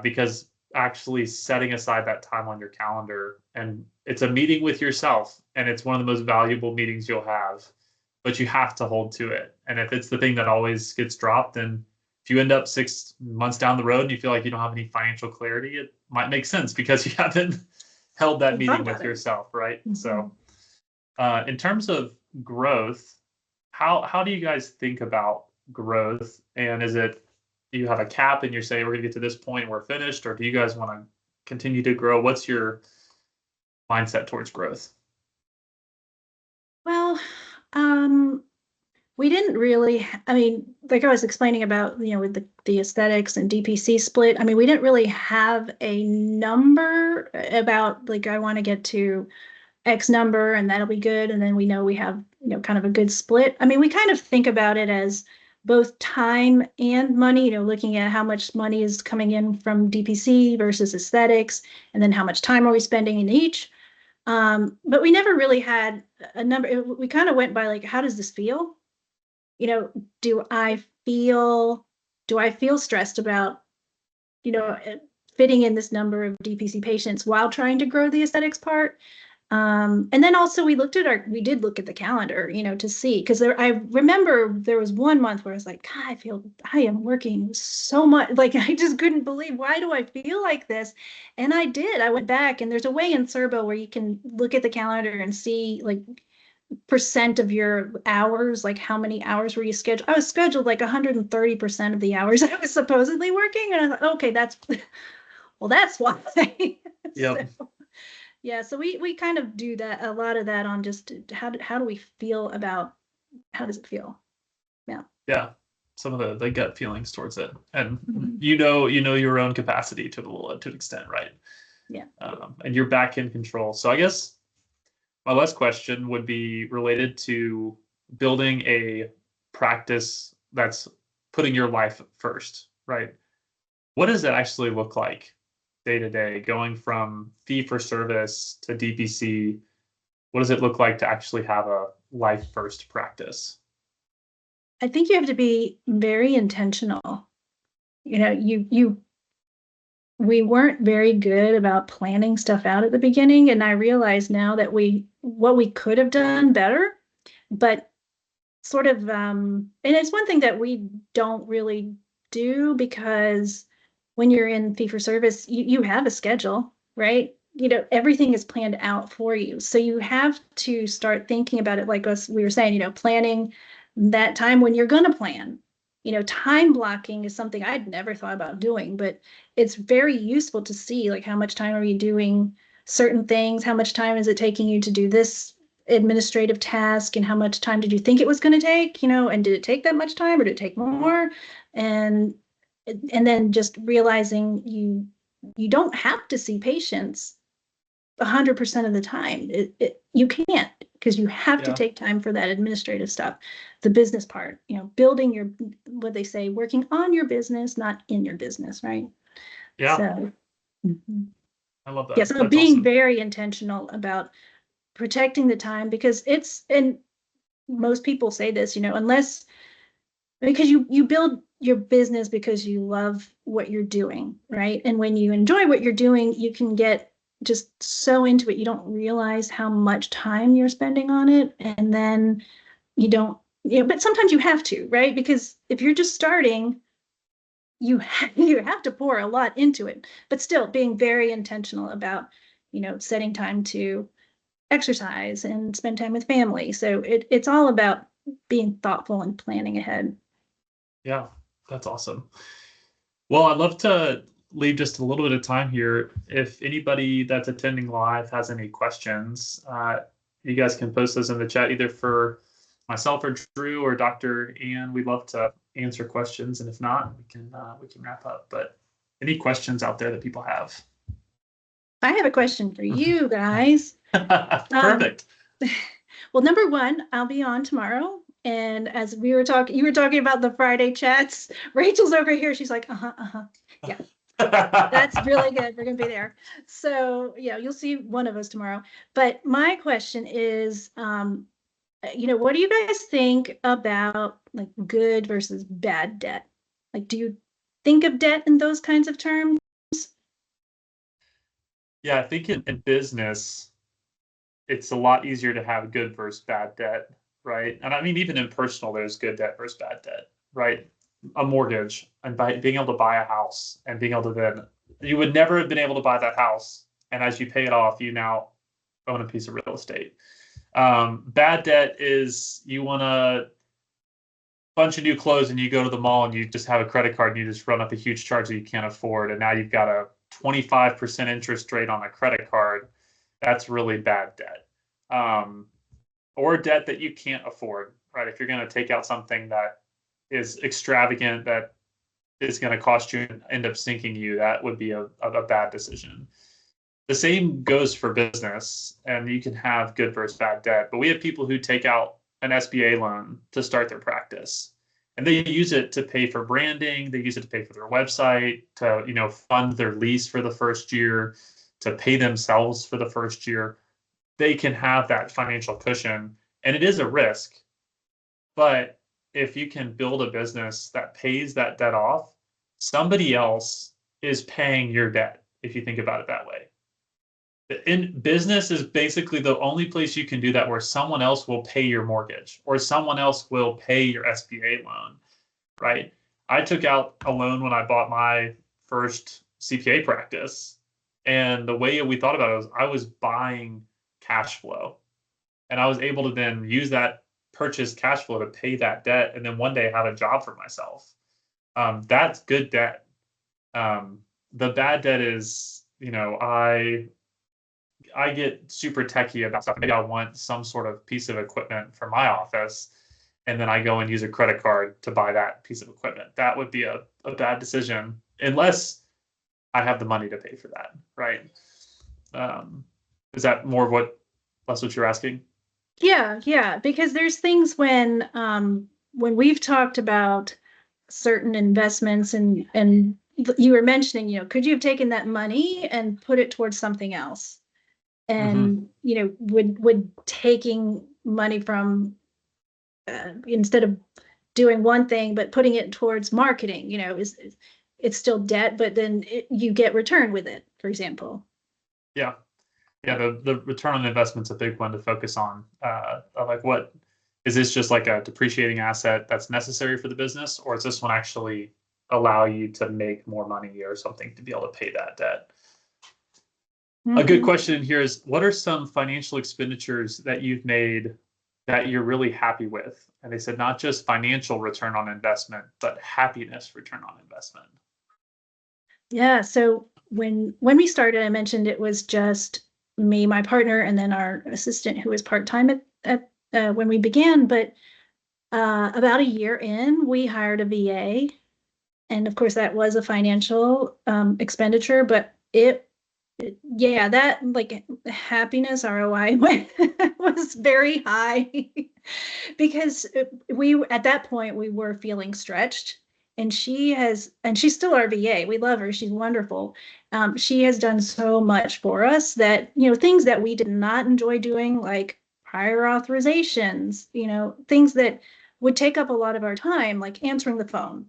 Because actually setting aside that time on your calendar, and it's a meeting with yourself, and it's one of the most valuable meetings you'll have, but you have to hold to it. And if it's the thing that always gets dropped, then if you end up 6 months down the road and you feel like you don't have any financial clarity, it might make sense because you haven't held that meeting with yourself, right? Mm-hmm. So in terms of growth, how do you guys think about growth? And is it, do you have a cap and you're saying we're going to get to this point and we're finished, or do you guys want to continue to grow? What's your mindset towards growth? Well, we didn't really, I mean, like I was explaining about, with the aesthetics and DPC split, I mean, we didn't really have a number about like, I want to get to X number and that'll be good. And then we know we have, kind of a good split. I mean, we kind of think about it as both time and money, looking at how much money is coming in from DPC versus aesthetics, and then how much time are we spending in each. But we never really had a number. We kind of went by like, how does this feel? Do I feel stressed about, fitting in this number of DPC patients while trying to grow the aesthetics part? And then also we did look at the calendar, to see, because I remember there was one month where I was like, God, I am working so much. Like, I just couldn't believe, why do I feel like this? And I went back, and there's a way in Cerbo where you can look at the calendar and see like percent of your hours, like how many hours were you scheduled. I was scheduled like 130% of the hours I was supposedly working. And I thought, okay, that's why. Yep. So, yeah, so we kind of do that, a lot of that on just how do we feel about, how does it feel? Yeah. Yeah. Some of the gut feelings towards it. And mm-hmm. you know your own capacity to an extent, right? Yeah. And you're back in control. So I guess my last question would be related to building a practice that's putting your life first, right? What does it actually look like day to day, going from fee for service to DPC? What does it look like to actually have a life first practice? I think you have to be very intentional. We weren't very good about planning stuff out at the beginning. And I realize now that what we could have done better, but sort of, and it's one thing that we don't really do, because when you're in fee for service, you have a schedule, right? Everything is planned out for you. So you have to start thinking about it like we were saying, planning that time when you're going to plan. Time blocking is something I'd never thought about doing, but it's very useful to see like how much time are you doing certain things, how much time is it taking you to do this administrative task, and how much time did you think it was going to take, and did it take that much time or did it take more? And then just realizing you don't have to see patients 100% of the time. You can't, because you have to take time for that administrative stuff, the business part, building what they say, working on your business, not in your business, right? Yeah. So, mm-hmm. I love that. Yeah, so that's being awesome. very intentional about protecting the time, because and most people say this, unless, because you build your business because you love what you're doing, right? And when you enjoy what you're doing, you can get just so into it, you don't realize how much time you're spending on it. And then you don't, but sometimes you have to, right? Because if you're just starting, you have to pour a lot into it, but still being very intentional about, setting time to exercise and spend time with family. So it's all about being thoughtful and planning ahead. Yeah, that's awesome. Well, I'd love to leave just a little bit of time here. If anybody that's attending live has any questions, you guys can post those in the chat, either for myself or Drew or Dr. Ian. We'd love to answer questions, and if not, we can wrap up. But any questions out there that people have? I have a question for you guys. Perfect. Well, number one, I'll be on tomorrow. And as we were talking, you were talking about the Friday chats. Rachel's over here. She's like, yeah, that's really good. We're going to be there. So yeah, you'll see one of us tomorrow. But my question is, what do you guys think about like good versus bad debt? Like, do you think of debt in those kinds of terms? Yeah, I think in business, it's a lot easier to have good versus bad debt, right? And I mean, even in personal, there's good debt versus bad debt, right? A mortgage and being able to buy a house and being able to then, you would never have been able to buy that house. And as you pay it off, you now own a piece of real estate. Bad debt is you want a bunch of new clothes and you go to the mall and you just have a credit card and you just run up a huge charge that you can't afford. And now you've got a 25% interest rate on a credit card. That's really bad debt. Or debt that you can't afford, right? If you're going to take out something that is extravagant, that is going to cost you and end up sinking you, that would be a bad decision. The same goes for business, and you can have good versus bad debt. But we have people who take out an SBA loan to start their practice, and they use it to pay for branding. They use it to pay for their website, to fund their lease for the first year, to pay themselves for the first year. They can have that financial cushion, and it is a risk. But if you can build a business that pays that debt off, somebody else is paying your debt, if you think about it that way. In business is basically the only place you can do that where someone else will pay your mortgage or someone else will pay your SBA loan, right? I took out a loan when I bought my first CPA practice. And the way we thought about it was I was buying cash flow. And I was able to then use that purchased cash flow to pay that debt and then one day have a job for myself. That's good debt. The bad debt is, I get super techie about stuff. Maybe I want some sort of piece of equipment for my office, and then I go and use a credit card to buy that piece of equipment. That would be a bad decision unless I have the money to pay for that, right? Is that more of that's what you're asking? Yeah, because there's things when we've talked about certain investments and you were mentioning, could you have taken that money and put it towards something else? And would taking money from instead of doing one thing but putting it towards marketing, it's still debt, but then you get return with it, for example. Yeah. The return on investment's a big one to focus on. Like, what is this? Just like a depreciating asset that's necessary for the business, or is this one actually allow you to make more money or something to be able to pay that debt? A good question here is, what are some financial expenditures that you've made that you're really happy with? And they said not just financial return on investment, but happiness return on investment. Yeah. So when we started, I mentioned it was just me, my partner, and then our assistant who was part-time at when we began. But about a year in, we hired a VA. And of course, that was a financial expenditure, but that like happiness ROI was very high because at that point we were feeling stretched, and she's still our VA. We love her. She's wonderful. She has done so much for us that, things that we did not enjoy doing, like prior authorizations, things that would take up a lot of our time, like answering the phone.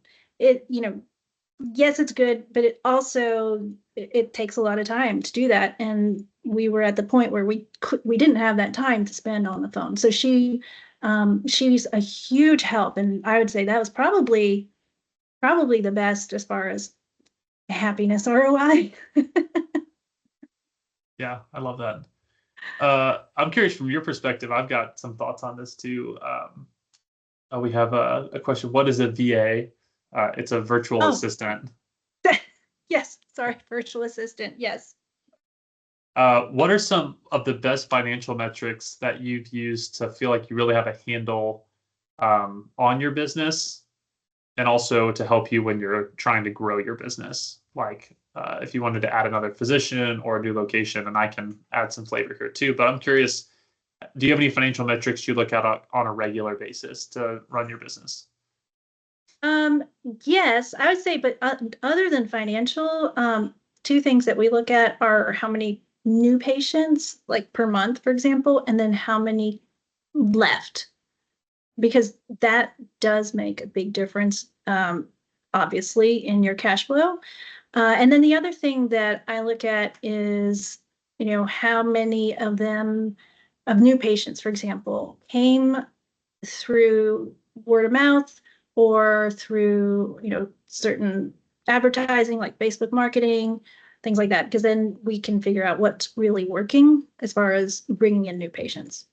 Yes, it's good, but it takes a lot of time to do that. And we were at the point where we didn't have that time to spend on the phone. So she's a huge help. And I would say that was probably the best as far as happiness ROI. Yeah, I love that. I'm curious from your perspective. I've got some thoughts on this too. We have a question. What is a VA? It's a virtual assistant. Yes, sorry, virtual assistant. Yes. What are some of the best financial metrics that you've used to feel like you really have a handle on your business, and also to help you when you're trying to grow your business? Like if you wanted to add another physician or a new location, and I can add some flavor here too. But I'm curious, Do you have any financial metrics you look at on a regular basis to run your business? Yes, I would say, but other than financial, two things that we look at are how many new patients, like per month, for example, and then how many left, because that does make a big difference, obviously, in your cash flow. And then the other thing that I look at is, how many of them, of new patients, for example, came through word of mouth or through, certain advertising like Facebook marketing, things like that, because then we can figure out what's really working as far as bringing in new patients.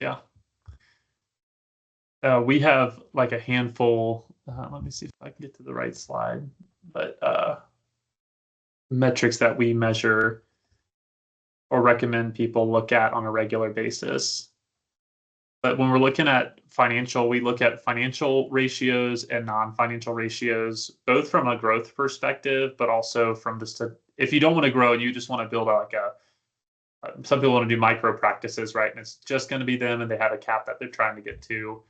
Yeah. We have like a handful, let me see if I can get to the right slide, but metrics that we measure or recommend people look at on a regular basis. But when we're looking at financial, we look at financial ratios and non-financial ratios, both from a growth perspective, but also from if you don't want to grow and you just want to build some people want to do micro practices, right? And it's just going to be them and they have a cap that they're trying to get to.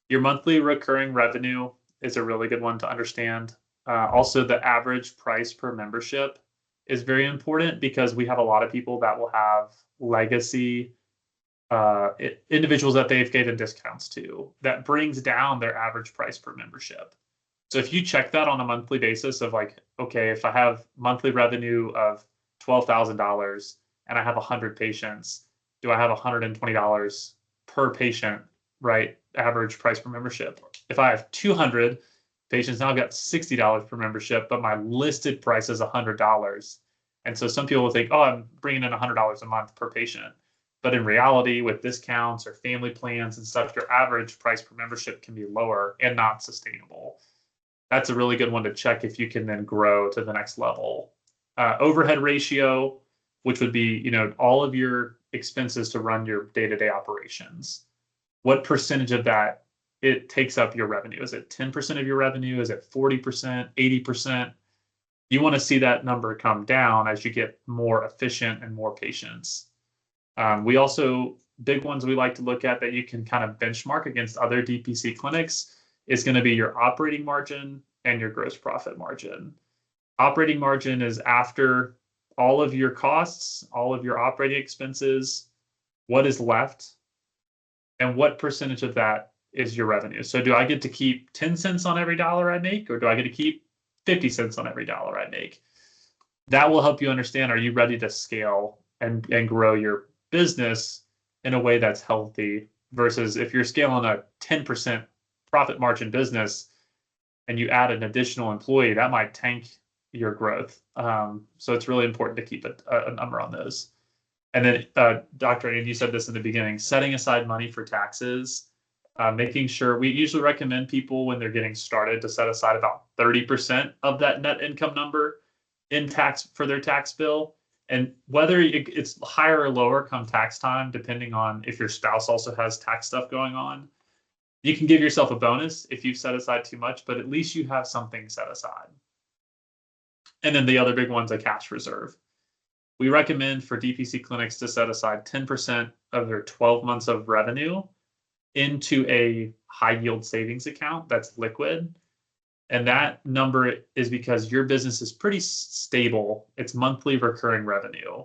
Your monthly recurring revenue is a really good one to understand. Also, the average price per membership is very important because we have a lot of people that will have legacy individuals that they've given discounts to that brings down their average price per membership. So if you check that on a monthly basis of like, okay, if I have monthly revenue of $12,000 and I have 100 patients, do I have $120 per patient, right? Average price per membership. If I have 200 patients, now I've got $60 per membership, but my listed price is $100. And so some people will think, oh, I'm bringing in $100 a month per patient. But in reality, with discounts or family plans and stuff, your average price per membership can be lower and not sustainable. That's a really good one to check if you can then grow to the next level. Overhead ratio, which would be, all of your expenses to run your day-to-day operations. What percentage of that it takes up your revenue? Is it 10% of your revenue? Is it 40%, 80%? You want to see that number come down as you get more efficient and more patients. We also, big ones we like to look at that you can kind of benchmark against other DPC clinics is going to be your operating margin and your gross profit margin. Operating margin is after all of your costs, all of your operating expenses, what is left, and what percentage of that is your revenue. So do I get to keep 10 cents on every dollar I make, or do I get to keep 50 cents on every dollar I make? That will help you understand, are you ready to scale and grow your business in a way that's healthy versus if you're scaling a 10% profit margin business and you add an additional employee, that might tank your growth. So it's really important to keep a number on those. And then Dr. Andy, you said this in the beginning, setting aside money for taxes, making sure we usually recommend people when they're getting started to set aside about 30% of that net income number in tax for their tax bill. And whether it's higher or lower come tax time, depending on if your spouse also has tax stuff going on, you can give yourself a bonus if you've set aside too much, but at least you have something set aside. And then the other big one's a cash reserve. We recommend for DPC clinics to set aside 10% of their 12 months of revenue into a high yield savings account that's liquid. And that number is because your business is pretty stable. It's monthly recurring revenue.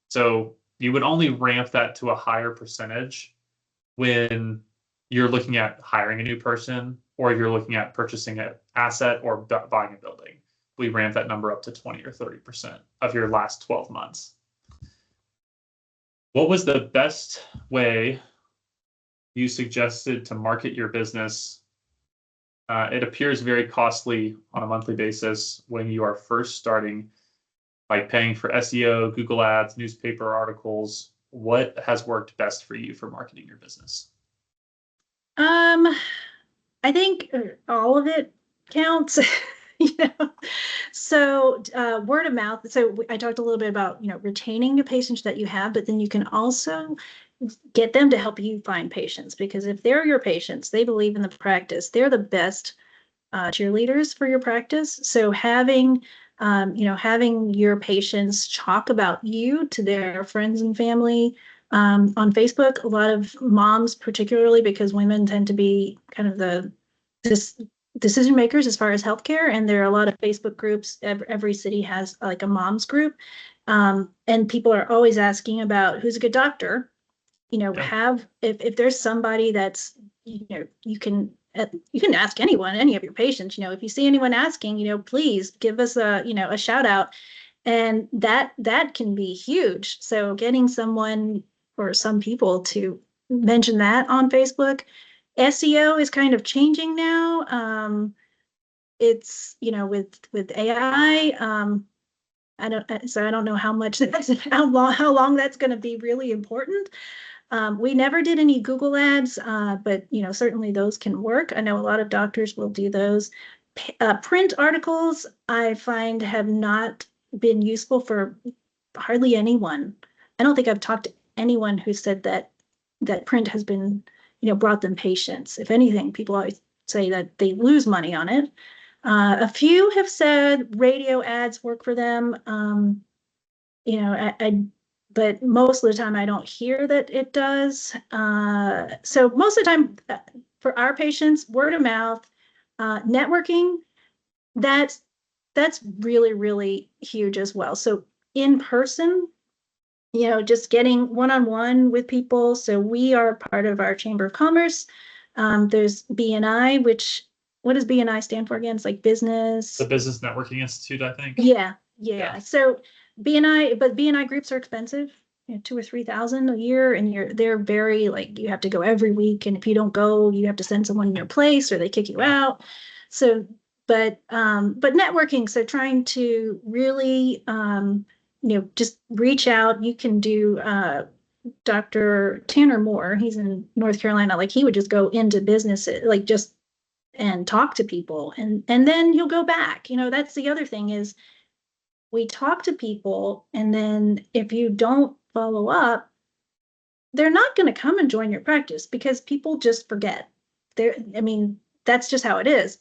So you would only ramp that to a higher percentage when you're looking at hiring a new person or you're looking at purchasing an asset or buying a building. We ramp that number up to 20 or 30% of your last 12 months. What was the best way you suggested to market your business? It appears very costly on a monthly basis when you are first starting, like paying for SEO, Google Ads, newspaper articles. What has worked best for you for marketing your business? I think all of it counts. So word of mouth. So I talked a little bit about, retaining the patients that you have, but then you can also get them to help you find patients, because if they're your patients, they believe in the practice, they're the best cheerleaders for your practice. So having your patients talk about you to their friends and family, On Facebook, a lot of moms, particularly because women tend to be kind of the decision makers as far as healthcare, and there are a lot of Facebook groups. Every city has like a moms group, and people are always asking about who's a good doctor. If there's somebody that's you can ask anyone, any of your patients. If you see anyone asking, please give us a shout out, and that can be huge. So getting someone or some people to mention that on Facebook. SEO is kind of changing now. It's with AI. I don't know how much how long that's going to be really important. We never did any Google ads, but certainly those can work. I know a lot of doctors will do those. Print articles I find have not been useful for hardly anyone. I don't think I've talked to anyone who said that print has been brought them patients. If anything, people always say that they lose money on it. A few have said radio ads work for them. But most of the time I don't hear that it does. So most of the time for our patients, word of mouth, networking, that's really, really huge as well. So in person, just getting one-on-one with people. So we are part of our Chamber of Commerce. There's BNI, what does BNI stand for again? It's like business. The Business Networking Institute, I think. Yeah. So BNI groups are expensive, 2,000 or 3,000 a year, and they're very you have to go every week, and if you don't go, you have to send someone in your place or they kick you out. So, but networking. So trying to really just reach out. You can do Dr. Tanner Moore. He's in North Carolina. He would just go into businesses, just and talk to people, and then you'll go back. That's the other thing is we talk to people, and then if you don't follow up, they're not going to come and join your practice because people just forget. That's just how it is.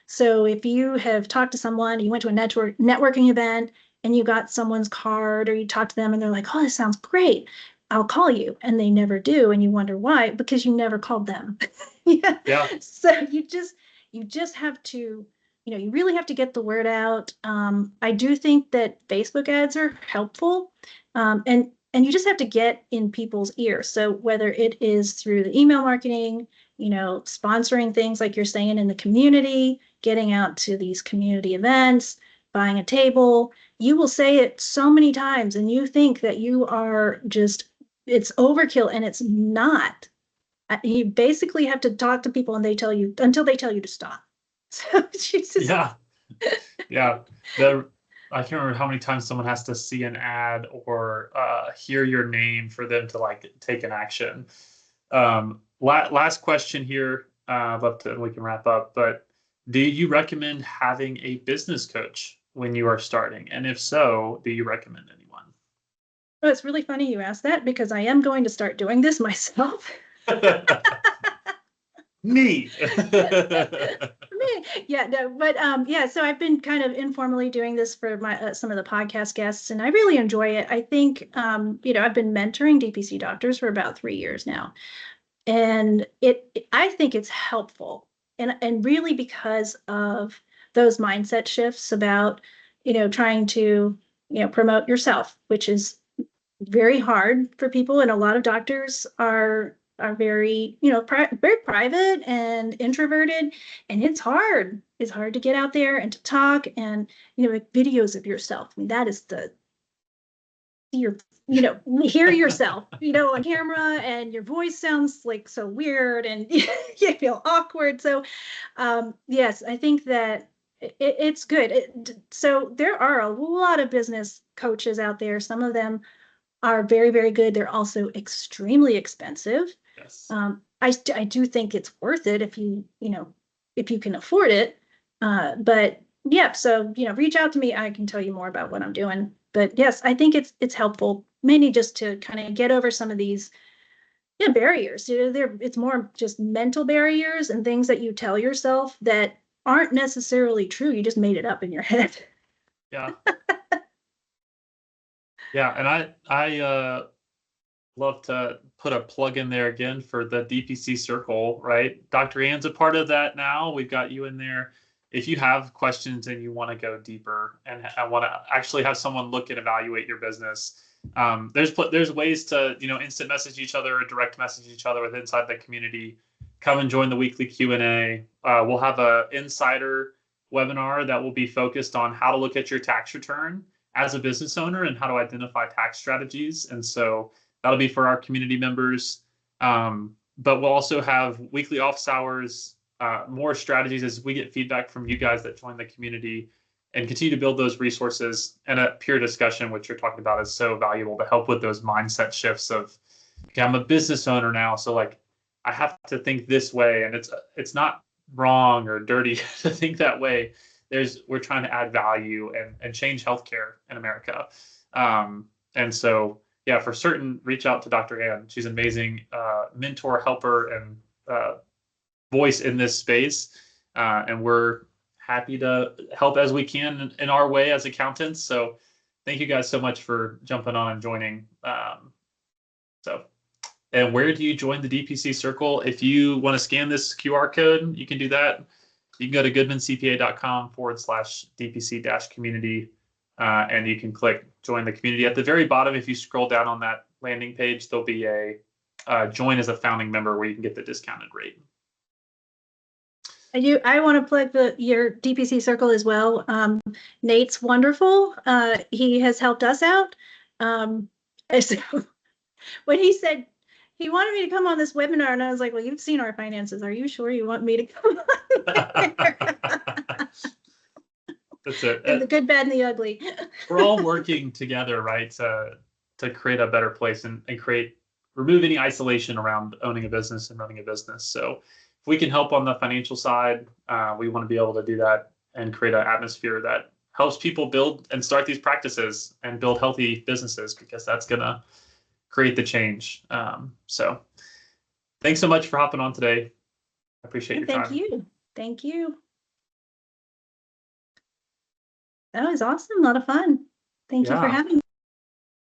So if you have talked to someone, you went to a networking event, and you got someone's card, or you talk to them and they're like, oh, this sounds great, I'll call you. And they never do. And you wonder why, because you never called them. Yeah. So you just have to, you really have to get the word out. I do think that Facebook ads are helpful. And you just have to get in people's ears. So whether it is through the email marketing, sponsoring things like you're saying in the community, getting out to these community events, buying a table, you will say it so many times and you think that you are it's overkill, and it's not. You basically have to talk to people, and until they tell you to stop. So yeah. I can't remember how many times someone has to see an ad or hear your name for them to take an action. Last question here. I'd love to, we can wrap up, but do you recommend having a business coach when you are starting? And if so, do you recommend anyone? Well, it's really funny you asked that, because I am going to start doing this myself. Me. Yeah, no, but so I've been kind of informally doing this for my some of the podcast guests, and I really enjoy it. I think I've been mentoring DPC doctors for about 3 years now, and I think it's helpful, and really because of those mindset shifts about trying to promote yourself, which is very hard for people, and a lot of doctors are very very private and introverted, and it's hard to get out there and to talk, and videos of yourself. I mean, that is hear yourself on camera, and your voice sounds so weird, and you feel awkward. So yes, I think that it's good. So there are a lot of business coaches out there. Some of them are very, very good. They're also extremely expensive. Yes. I do think it's worth it if you can afford it. But yeah, so reach out to me. I can tell you more about what I'm doing. But yes, I think it's helpful, mainly just to kind of get over some of these barriers. It's more just mental barriers and things that you tell yourself that aren't necessarily true. You just made it up in your head. Yeah. Yeah, and I love to put a plug in there again for the DPC circle, right? Dr. Ann's a part of that now. We've got you in there. If you have questions and you want to go deeper and I want to actually have someone look and evaluate your business, there's ways to, instant message each other or direct message each other with inside the community. Come and join the weekly Q&A. We'll have a insider webinar that will be focused on how to look at your tax return as a business owner and how to identify tax strategies. And so that'll be for our community members. But we'll also have weekly office hours, more strategies as we get feedback from you guys that join the community, and continue to build those resources. And a peer discussion, which you're talking about, is so valuable to help with those mindset shifts of, okay, I'm a business owner now, so like I have to think this way, and it's not wrong or dirty to think that way. We're trying to add value and change healthcare in America. And so, yeah, for certain, reach out to Dr. Ann. She's an amazing mentor, helper, and voice in this space. And we're happy to help as we can in our way as accountants. So thank you guys so much for jumping on and joining. And where do you join the DPC circle? If you want to scan this QR code, you can do that. You can go to goodmancpa.com/DPC-community, and you can click join the community. At the very bottom, if you scroll down on that landing page, there'll be a join as a founding member where you can get the discounted rate. I want to plug your DPC circle as well. Nate's wonderful. He has helped us out. So when he said he wanted me to come on this webinar, and I was like, well, you've seen our finances. Are you sure you want me to come on there? That's it. The good, bad, and the ugly. We're all working together, right, to create a better place and remove any isolation around owning a business and running a business. So if we can help on the financial side, we want to be able to do that and create an atmosphere that helps people build and start these practices and build healthy businesses, because that's going to create the change. So thanks so much for hopping on today. I appreciate your time. Thank you. That was awesome. A lot of fun. Thank you for having me.